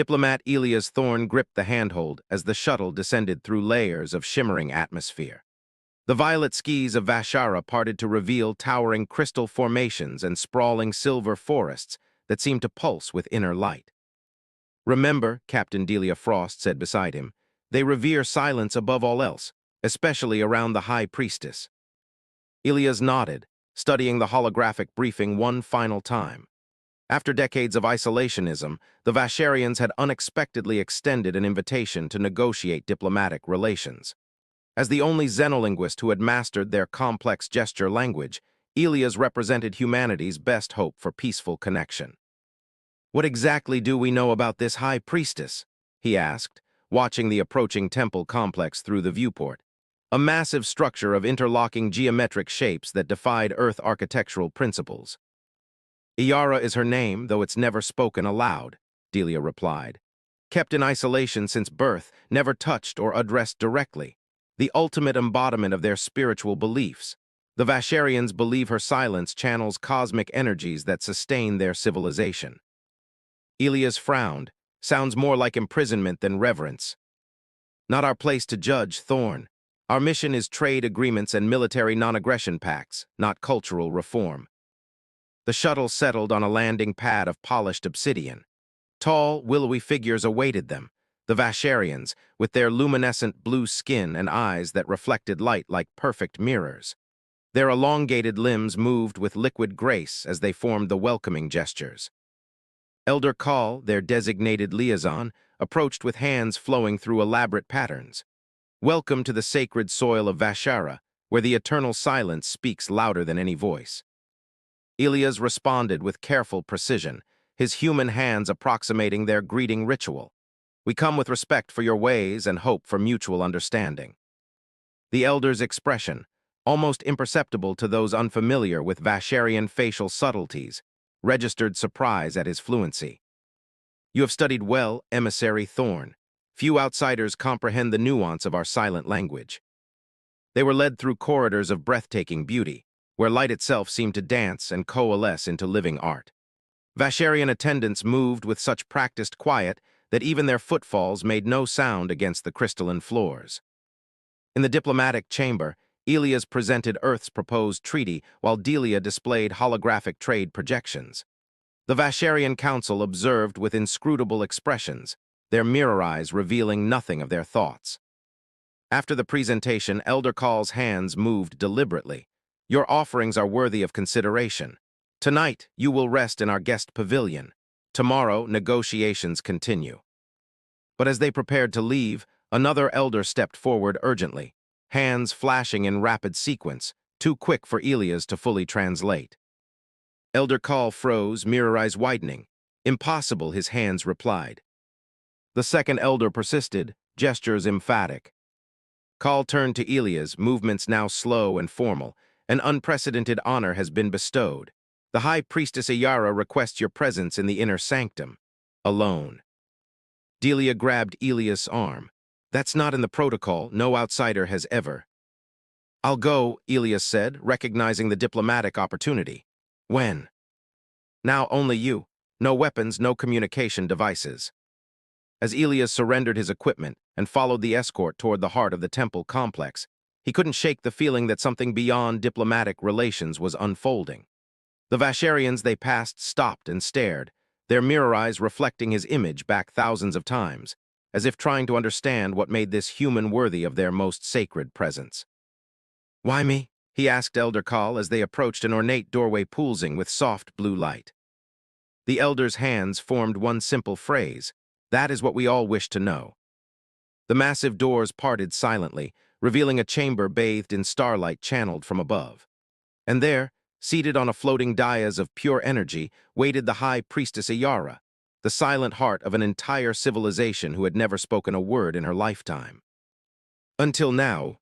Diplomat Elias Thorne gripped the handhold as the shuttle descended through layers of shimmering atmosphere. The violet skis of Vashara parted to reveal towering crystal formations and sprawling silver forests that seemed to pulse with inner light. "Remember," Captain Delia Frost said beside him, "they revere silence above all else, especially around the High Priestess." Elias nodded, studying the holographic briefing one final time. After decades of isolationism, the Vasharians had unexpectedly extended an invitation to negotiate diplomatic relations. As the only xenolinguist who had mastered their complex gesture language, Elias represented humanity's best hope for peaceful connection. "What exactly do we know about this High Priestess?" he asked, watching the approaching temple complex through the viewport, a massive structure of interlocking geometric shapes that defied Earth architectural principles. "Iara is her name, though it's never spoken aloud," Delia replied. "Kept in isolation since birth, never touched or addressed directly. The ultimate embodiment of their spiritual beliefs. The Vasharians believe her silence channels cosmic energies that sustain their civilization." Elias frowned. "Sounds more like imprisonment than reverence." "Not our place to judge, Thorne. Our mission is trade agreements and military non-aggression pacts, not cultural reform." The shuttle settled on a landing pad of polished obsidian. Tall, willowy figures awaited them, the Vasharians, with their luminescent blue skin and eyes that reflected light like perfect mirrors. Their elongated limbs moved with liquid grace as they formed the welcoming gestures. Elder Call, their designated liaison, approached with hands flowing through elaborate patterns. "Welcome to the sacred soil of Vashara, where the eternal silence speaks louder than any voice." Elias responded with careful precision, his human hands approximating their greeting ritual. "We come with respect for your ways and hope for mutual understanding." The elder's expression, almost imperceptible to those unfamiliar with Vasharian facial subtleties, registered surprise at his fluency. "You have studied well, Emissary Thorne. Few outsiders comprehend the nuance of our silent language." They were led through corridors of breathtaking beauty, where light itself seemed to dance and coalesce into living art. Vasharian attendants moved with such practiced quiet that even their footfalls made no sound against the crystalline floors. In the diplomatic chamber, Elias presented Earth's proposed treaty while Delia displayed holographic trade projections. The Vasharian Council observed with inscrutable expressions, their mirror eyes revealing nothing of their thoughts. After the presentation, Elder Call's hands moved deliberately. "Your offerings are worthy of consideration. Tonight, you will rest in our guest pavilion. Tomorrow, negotiations continue." But as they prepared to leave, another elder stepped forward urgently, hands flashing in rapid sequence, too quick for Elias to fully translate. Elder Call froze, mirror eyes widening. "Impossible," his hands replied. The second elder persisted, gestures emphatic. Call turned to Elias, movements now slow and formal. "An unprecedented honor has been bestowed. The High Priestess Iara requests your presence in the inner sanctum. Alone." Delia grabbed Elias' arm. "That's not in the protocol. No outsider has ever." "I'll go," Elias said, recognizing the diplomatic opportunity. "When?" "Now only you. No weapons, no communication devices." As Elias surrendered his equipment and followed the escort toward the heart of the temple complex, he couldn't shake the feeling that something beyond diplomatic relations was unfolding. The Vasharians they passed stopped and stared, their mirror eyes reflecting his image back thousands of times, as if trying to understand what made this human worthy of their most sacred presence. "Why me?" he asked Elder Call as they approached an ornate doorway pulsing with soft blue light. The elder's hands formed one simple phrase, "That is what we all wish to know." The massive doors parted silently, revealing a chamber bathed in starlight channeled from above. And there, seated on a floating dais of pure energy, waited the High Priestess Iara, the silent heart of an entire civilization who had never spoken a word in her lifetime. Until now,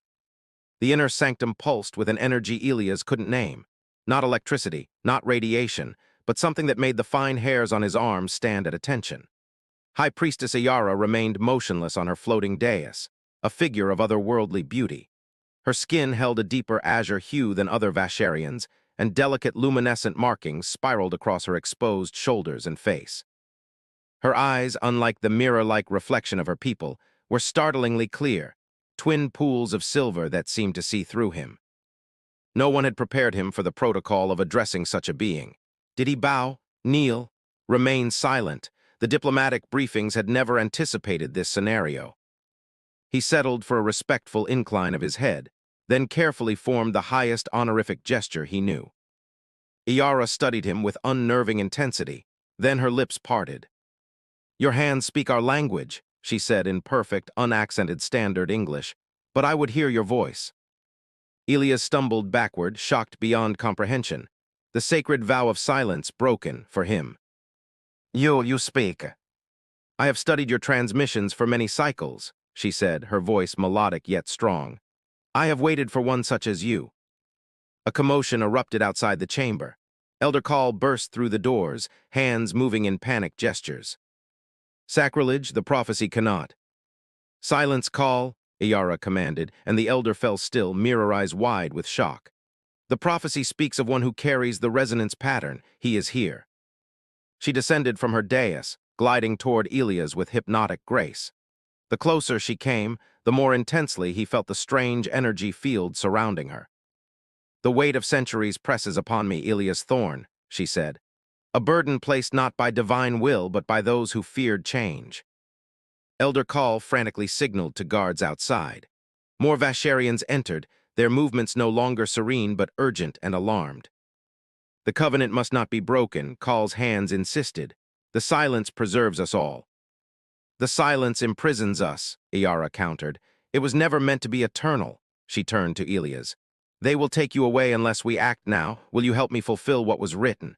the inner sanctum pulsed with an energy Elias couldn't name. Not electricity, not radiation, but something that made the fine hairs on his arms stand at attention. High Priestess Iara remained motionless on her floating dais, a figure of otherworldly beauty. Her skin held a deeper azure hue than other Vasharians, and delicate luminescent markings spiraled across her exposed shoulders and face. Her eyes, unlike the mirror-like reflection of her people, were startlingly clear, twin pools of silver that seemed to see through him. No one had prepared him for the protocol of addressing such a being. Did he bow, kneel, remain silent? The diplomatic briefings had never anticipated this scenario. He settled for a respectful incline of his head, then carefully formed the highest honorific gesture he knew. Iara studied him with unnerving intensity, then her lips parted. "Your hands speak our language," she said in perfect, unaccented standard English, "but I would hear your voice." Elias stumbled backward, shocked beyond comprehension, the sacred vow of silence broken for him. You speak." "I have studied your transmissions for many cycles," she said, her voice melodic yet strong. "I have waited for one such as you." A commotion erupted outside the chamber. Elder Call burst through the doors, hands moving in panic gestures. "Sacrilege, the prophecy cannot." "Silence, Call," Iara commanded, and the elder fell still, mirror eyes wide with shock. "The prophecy speaks of one who carries the resonance pattern. He is here." She descended from her dais, gliding toward Elias with hypnotic grace. The closer she came, the more intensely he felt the strange energy field surrounding her. "The weight of centuries presses upon me, Elias Thorne," she said. "A burden placed not by divine will, but by those who feared change." Elder Call frantically signaled to guards outside. More Vasharians entered, their movements no longer serene but urgent and alarmed. "The covenant must not be broken," Call's hands insisted. "The silence preserves us all." "The silence imprisons us," Iara countered. "It was never meant to be eternal." She turned to Elias. "They will take you away unless we act now. Will you help me fulfill what was written?"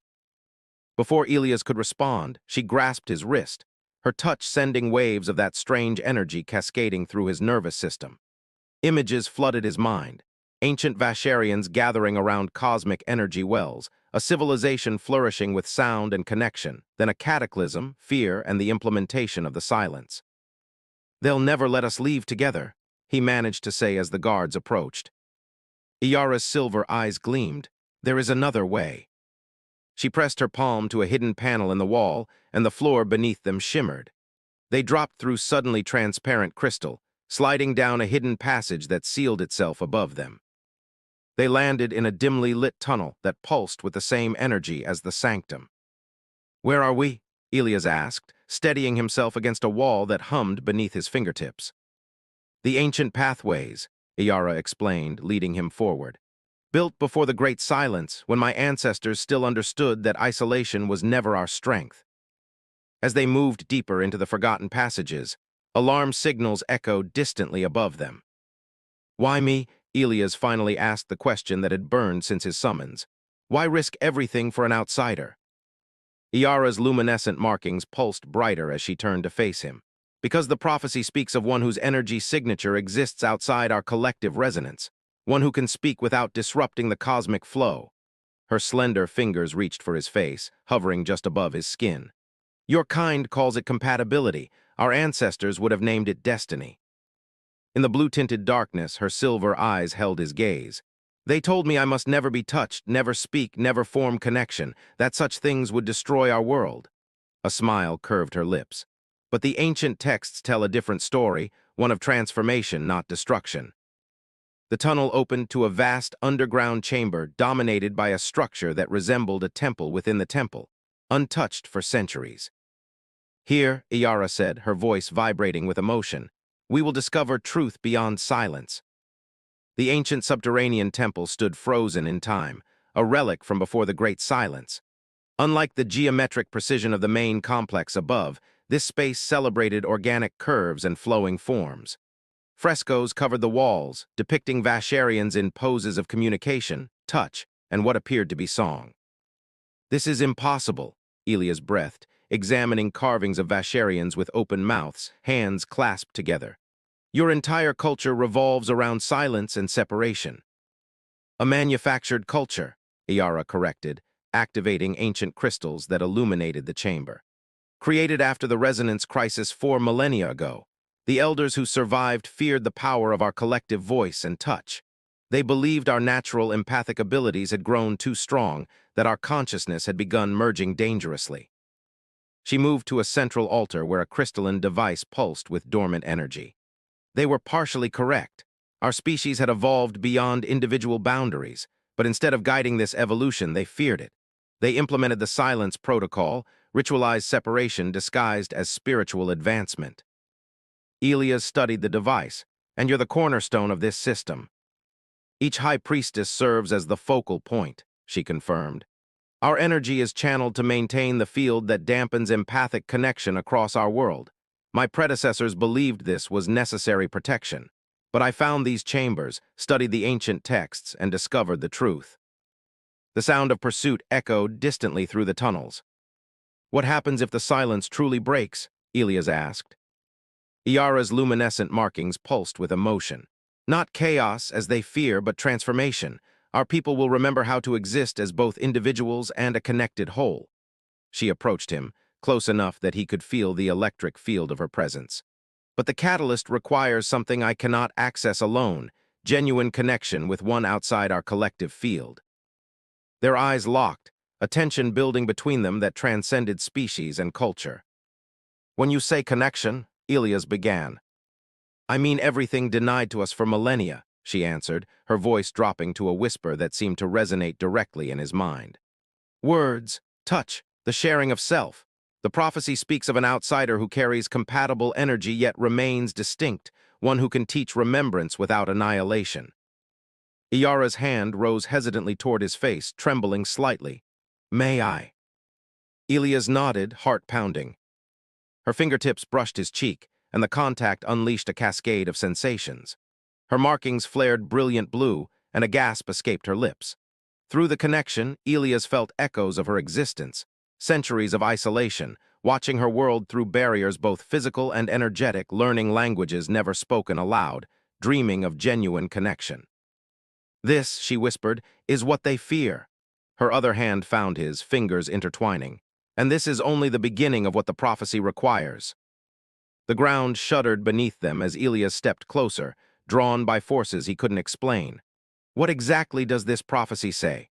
Before Elias could respond, she grasped his wrist, her touch sending waves of that strange energy cascading through his nervous system. Images flooded his mind. Ancient Vasharians gathering around cosmic energy wells, a civilization flourishing with sound and connection, then a cataclysm, fear, and the implementation of the silence. "They'll never let us leave together," he managed to say as the guards approached. Iara's silver eyes gleamed. "There is another way." She pressed her palm to a hidden panel in the wall, and the floor beneath them shimmered. They dropped through suddenly transparent crystal, sliding down a hidden passage that sealed itself above them. They landed in a dimly lit tunnel that pulsed with the same energy as the sanctum. "Where are we?" Elias asked, steadying himself against a wall that hummed beneath his fingertips. "The ancient pathways," Iara explained, leading him forward. "Built before the Great Silence, when my ancestors still understood that isolation was never our strength." As they moved deeper into the forgotten passages, alarm signals echoed distantly above them. "Why me?" Elias finally asked the question that had burned since his summons. "Why risk everything for an outsider?" Iara's luminescent markings pulsed brighter as she turned to face him. "Because the prophecy speaks of one whose energy signature exists outside our collective resonance, one who can speak without disrupting the cosmic flow." Her slender fingers reached for his face, hovering just above his skin. "Your kind calls it compatibility. Our ancestors would have named it destiny." In the blue-tinted darkness, her silver eyes held his gaze. "They told me I must never be touched, never speak, never form connection, that such things would destroy our world." A smile curved her lips. "But the ancient texts tell a different story, one of transformation, not destruction." The tunnel opened to a vast underground chamber dominated by a structure that resembled a temple within the temple, untouched for centuries. "Here," Iara said, her voice vibrating with emotion, "we will discover truth beyond silence." The ancient subterranean temple stood frozen in time, a relic from before the Great Silence. Unlike the geometric precision of the main complex above, this space celebrated organic curves and flowing forms. Frescoes covered the walls, depicting Vasharians in poses of communication, touch, and what appeared to be song. "This is impossible," Elias breathed, examining carvings of Vasharians with open mouths, hands clasped together. "Your entire culture revolves around silence and separation." "A manufactured culture," Iara corrected, activating ancient crystals that illuminated the chamber. "Created after the resonance crisis 4 millennia ago. The elders who survived feared the power of our collective voice and touch. They believed our natural empathic abilities had grown too strong, that our consciousness had begun merging dangerously." She moved to a central altar where a crystalline device pulsed with dormant energy. They were partially correct. Our species had evolved beyond individual boundaries, but instead of guiding this evolution, they feared it. They implemented the silence protocol, ritualized separation disguised as spiritual advancement. Elias studied the device, and you're the cornerstone of this system. Each high priestess serves as the focal point, she confirmed. Our energy is channeled to maintain the field that dampens empathic connection across our world. My predecessors believed this was necessary protection, but I found these chambers, studied the ancient texts, and discovered the truth. The sound of pursuit echoed distantly through the tunnels. What happens if the silence truly breaks? Elias asked. Iara's luminescent markings pulsed with emotion. Not chaos, as they fear, but transformation. Our people will remember how to exist as both individuals and a connected whole. She approached him, close enough that he could feel the electric field of her presence. But the catalyst requires something I cannot access alone, genuine connection with one outside our collective field. Their eyes locked, a tension building between them that transcended species and culture. When you say connection, Elias began. I mean everything denied to us for millennia, she answered, her voice dropping to a whisper that seemed to resonate directly in his mind. Words, touch, the sharing of self. The prophecy speaks of an outsider who carries compatible energy yet remains distinct, one who can teach remembrance without annihilation. Iara's hand rose hesitantly toward his face, trembling slightly. May I? Elias nodded, heart pounding. Her fingertips brushed his cheek, and the contact unleashed a cascade of sensations. Her markings flared brilliant blue, and a gasp escaped her lips. Through the connection, Elias felt echoes of her existence, centuries of isolation, watching her world through barriers both physical and energetic, learning languages never spoken aloud, dreaming of genuine connection. This, she whispered, is what they fear. Her other hand found his, fingers intertwining. And this is only the beginning of what the prophecy requires. The ground shuddered beneath them as Elias stepped closer, drawn by forces he couldn't explain. What exactly does this prophecy say?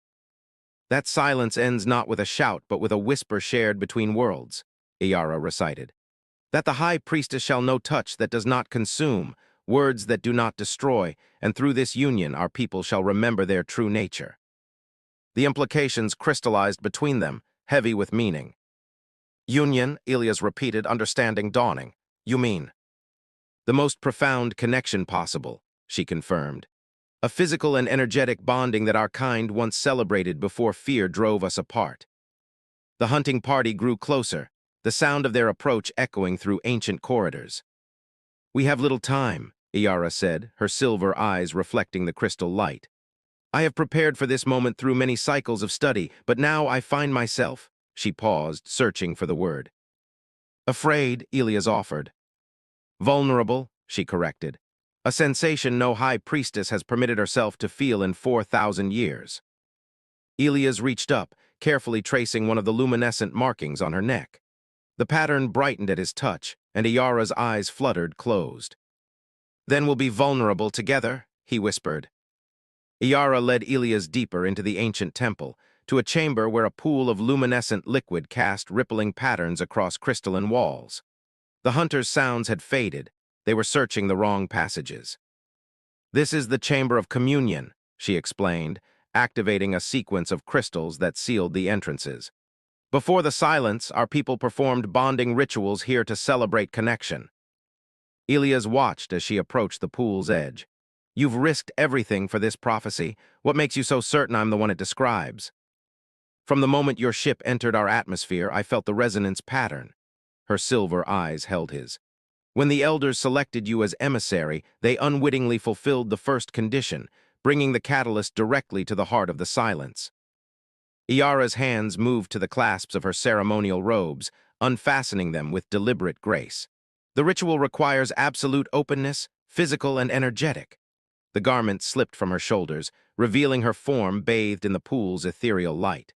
That silence ends not with a shout, but with a whisper shared between worlds, Iara recited. That the high priestess shall know touch that does not consume, words that do not destroy, and through this union our people shall remember their true nature. The implications crystallized between them, heavy with meaning. Union, Elias repeated, understanding dawning. You mean? The most profound connection possible, she confirmed. A physical and energetic bonding that our kind once celebrated before fear drove us apart. The hunting party grew closer, the sound of their approach echoing through ancient corridors. We have little time, Iara said, her silver eyes reflecting the crystal light. I have prepared for this moment through many cycles of study, but now I find myself. She paused, searching for the word. Afraid, Elias offered. Vulnerable, she corrected. A sensation no high priestess has permitted herself to feel in 4,000 years. Elias reached up, carefully tracing one of the luminescent markings on her neck. The pattern brightened at his touch, and Iara's eyes fluttered closed. Then we'll be vulnerable together, he whispered. Iara led Elias deeper into the ancient temple, to a chamber where a pool of luminescent liquid cast rippling patterns across crystalline walls. The hunters' sounds had faded. They were searching the wrong passages. This is the chamber of communion, she explained, activating a sequence of crystals that sealed the entrances. Before the silence, our people performed bonding rituals here to celebrate connection. Elias watched as she approached the pool's edge. You've risked everything for this prophecy. What makes you so certain I'm the one it describes? From the moment your ship entered our atmosphere, I felt the resonance pattern. Her silver eyes held his. When the elders selected you as emissary, they unwittingly fulfilled the first condition, bringing the catalyst directly to the heart of the silence. Iara's hands moved to the clasps of her ceremonial robes, unfastening them with deliberate grace. The ritual requires absolute openness, physical and energetic. The garment slipped from her shoulders, revealing her form bathed in the pool's ethereal light.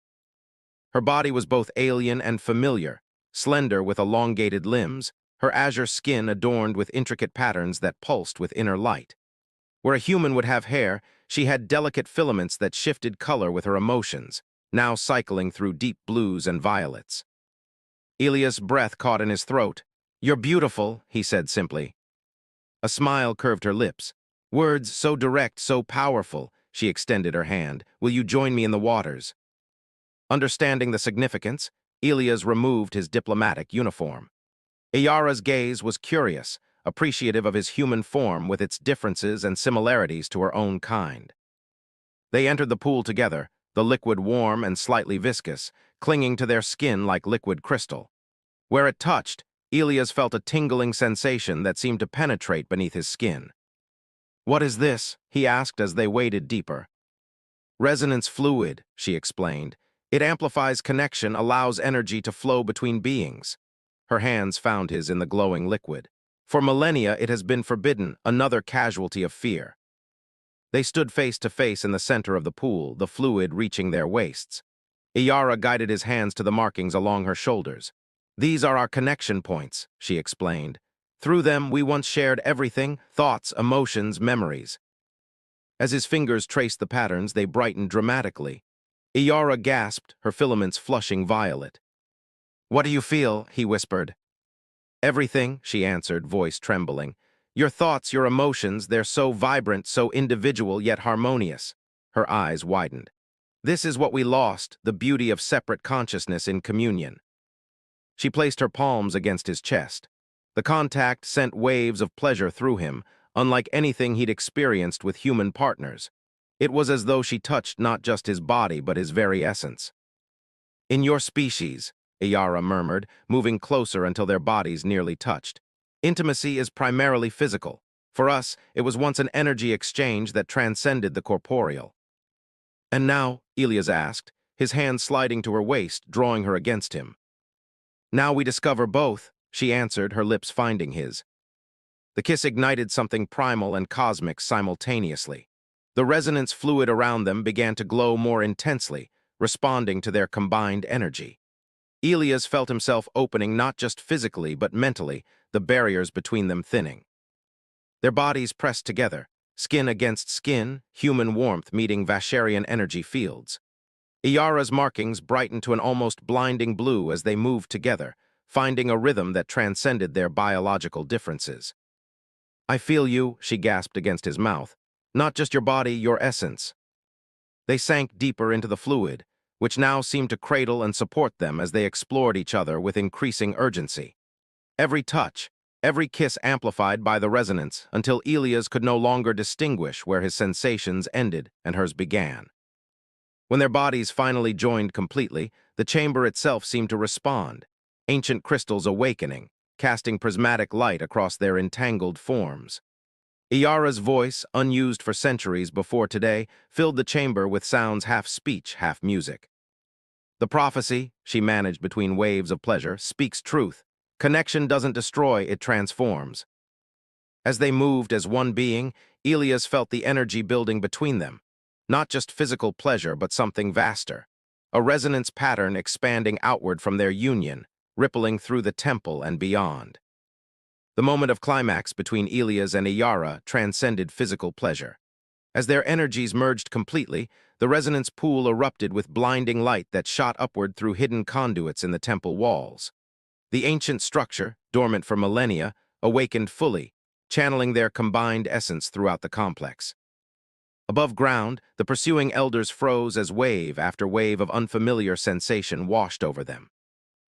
Her body was both alien and familiar, slender with elongated limbs, her azure skin adorned with intricate patterns that pulsed with inner light. Where a human would have hair, she had delicate filaments that shifted color with her emotions, now cycling through deep blues and violets. Elia's breath caught in his throat. "You're beautiful," he said simply. A smile curved her lips. Words so direct, so powerful. She extended her hand. "Will you join me in the waters?" Understanding the significance, Elias removed his diplomatic uniform. Iyara's gaze was curious, appreciative of his human form with its differences and similarities to her own kind. They entered the pool together, the liquid warm and slightly viscous, clinging to their skin like liquid crystal. Where it touched, Elias felt a tingling sensation that seemed to penetrate beneath his skin. "What is this?" he asked as they waded deeper. "Resonance fluid," she explained. "It amplifies connection, allows energy to flow between beings." Her hands found his in the glowing liquid. For millennia, it has been forbidden, another casualty of fear. They stood face to face in the center of the pool, the fluid reaching their waists. Iyara guided his hands to the markings along her shoulders. "These are our connection points," she explained. "Through them, we once shared everything, thoughts, emotions, memories." As his fingers traced the patterns, they brightened dramatically. Iyara gasped, her filaments flushing violet. "What do you feel?" he whispered. "Everything," she answered, voice trembling. "Your thoughts, your emotions, they're so vibrant, so individual, yet harmonious." Her eyes widened. "This is what we lost, the beauty of separate consciousness in communion." She placed her palms against his chest. The contact sent waves of pleasure through him, unlike anything he'd experienced with human partners. It was as though she touched not just his body, but his very essence. "In your species," Iyara murmured, moving closer until their bodies nearly touched. "Intimacy is primarily physical. For us, it was once an energy exchange that transcended the corporeal." "And now?" Elias asked, his hand sliding to her waist, drawing her against him. "Now we discover both," she answered, her lips finding his. The kiss ignited something primal and cosmic simultaneously. The resonance fluid around them began to glow more intensely, responding to their combined energy. Elias felt himself opening not just physically but mentally, the barriers between them thinning. Their bodies pressed together, skin against skin, human warmth meeting Vasharian energy fields. Iyara's markings brightened to an almost blinding blue as they moved together, finding a rhythm that transcended their biological differences. "I feel you," she gasped against his mouth. "Not just your body, your essence." They sank deeper into the fluid, which now seemed to cradle and support them as they explored each other with increasing urgency. Every touch, every kiss amplified by the resonance, until Elias could no longer distinguish where his sensations ended and hers began. When their bodies finally joined completely, the chamber itself seemed to respond, ancient crystals awakening, casting prismatic light across their entangled forms. Iyara's voice, unused for centuries before today, filled the chamber with sounds half speech, half music. "The prophecy," she managed between waves of pleasure, "speaks truth. Connection doesn't destroy, it transforms." As they moved as one being, Elias felt the energy building between them. Not just physical pleasure, but something vaster. A resonance pattern expanding outward from their union, rippling through the temple and beyond. The moment of climax between Elias and Iyara transcended physical pleasure. As their energies merged completely, the resonance pool erupted with blinding light that shot upward through hidden conduits in the temple walls. The ancient structure, dormant for millennia, awakened fully, channeling their combined essence throughout the complex. Above ground, the pursuing elders froze as wave after wave of unfamiliar sensation washed over them.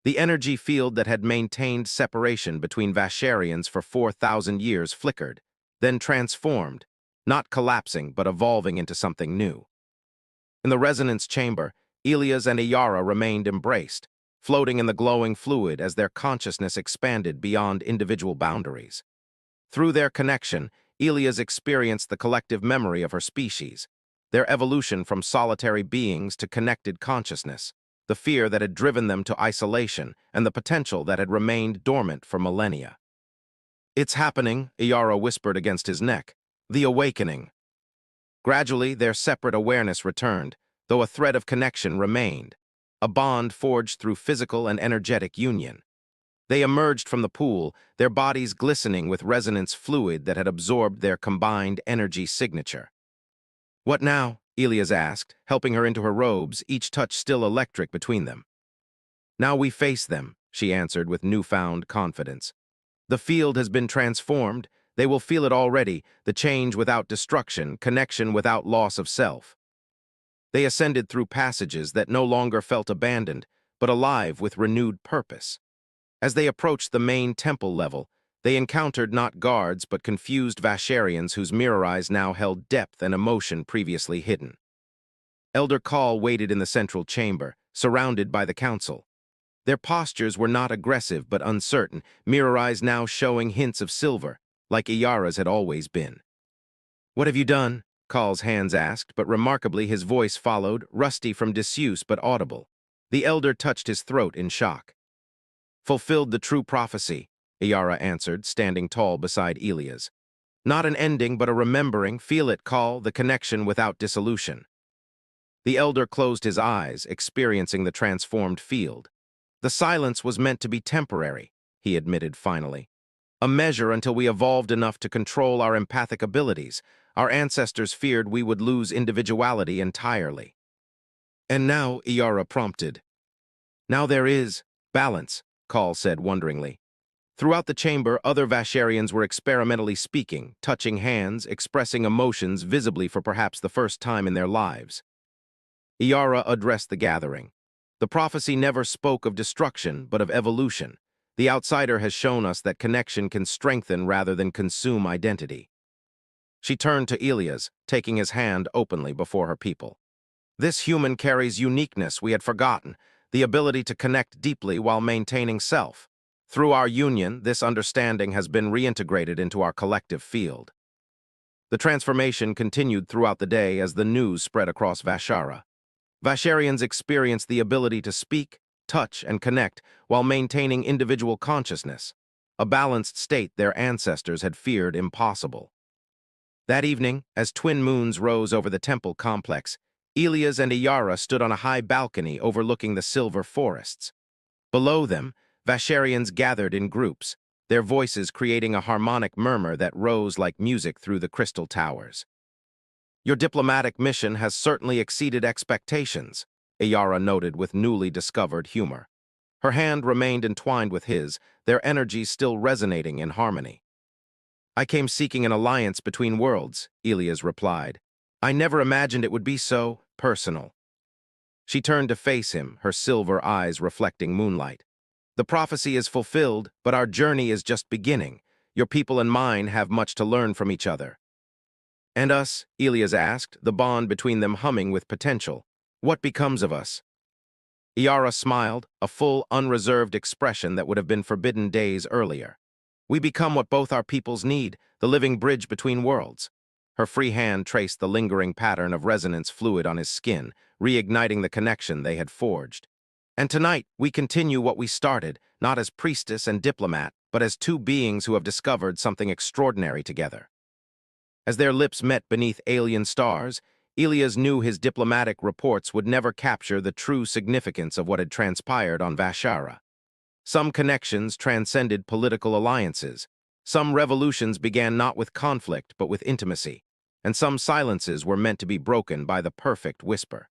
The energy field that had maintained separation between Vasharians for 4,000 years flickered, then transformed, not collapsing but evolving into something new. In the resonance chamber, Elias and Iyara remained embraced, floating in the glowing fluid as their consciousness expanded beyond individual boundaries. Through their connection, Elias experienced the collective memory of her species, their evolution from solitary beings to connected consciousness, the fear that had driven them to isolation, and the potential that had remained dormant for millennia. "It's happening," Iyara whispered against his neck. "The awakening." Gradually, their separate awareness returned, though a thread of connection remained, a bond forged through physical and energetic union. They emerged from the pool, their bodies glistening with resonance fluid that had absorbed their combined energy signature. "What now?" Elias asked, helping her into her robes, each touch still electric between them. "Now we face them," she answered with newfound confidence. The field has been transformed. They will feel it already, the change without destruction, connection without loss of self. They ascended through passages that no longer felt abandoned, but alive with renewed purpose. As they approached the main temple level, they encountered not guards but confused Vasharians whose mirror eyes now held depth and emotion previously hidden. Elder Call waited in the central chamber, surrounded by the council. Their postures were not aggressive but uncertain, mirror eyes now showing hints of silver, like Iyara's had always been. "What have you done?" Call's hands asked, but remarkably his voice followed, rusty from disuse but audible. The elder touched his throat in shock. "Fulfilled the true prophecy," Iyara answered, standing tall beside Elias. "Not an ending but a remembering, feel it, Call, the connection without dissolution." The elder closed his eyes, experiencing the transformed field. "The silence was meant to be temporary," he admitted finally. "A measure until we evolved enough to control our empathic abilities. Our ancestors feared we would lose individuality entirely." "And now," Iyara prompted. "Now there is balance," Call said wonderingly. Throughout the chamber, other Vasharians were experimentally speaking, touching hands, expressing emotions visibly for perhaps the first time in their lives. Iyara addressed the gathering. "The prophecy never spoke of destruction, but of evolution. The outsider has shown us that connection can strengthen rather than consume identity." She turned to Elias, taking his hand openly before her people. "This human carries uniqueness we had forgotten, the ability to connect deeply while maintaining self. Through our union, this understanding has been reintegrated into our collective field." The transformation continued throughout the day as the news spread across Vashara. Vasharians experienced the ability to speak, touch, and connect while maintaining individual consciousness, a balanced state their ancestors had feared impossible. That evening, as twin moons rose over the temple complex, Elias and Iyara stood on a high balcony overlooking the silver forests. Below them, Vasharians gathered in groups, their voices creating a harmonic murmur that rose like music through the crystal towers. "Your diplomatic mission has certainly exceeded expectations," Iyara noted with newly discovered humor. Her hand remained entwined with his, their energies still resonating in harmony. "I came seeking an alliance between worlds," Elias replied. "I never imagined it would be so personal." She turned to face him, her silver eyes reflecting moonlight. "The prophecy is fulfilled, but our journey is just beginning. Your people and mine have much to learn from each other." "And us?" Elias asked, the bond between them humming with potential. "What becomes of us?" Iyara smiled, a full, unreserved expression that would have been forbidden days earlier. "We become what both our peoples need, the living bridge between worlds." Her free hand traced the lingering pattern of resonance fluid on his skin, reigniting the connection they had forged. "And tonight, we continue what we started, not as priestess and diplomat, but as two beings who have discovered something extraordinary together." As their lips met beneath alien stars, Elias knew his diplomatic reports would never capture the true significance of what had transpired on Vashara. Some connections transcended political alliances. Some revolutions began not with conflict but with intimacy, and some silences were meant to be broken by the perfect whisper.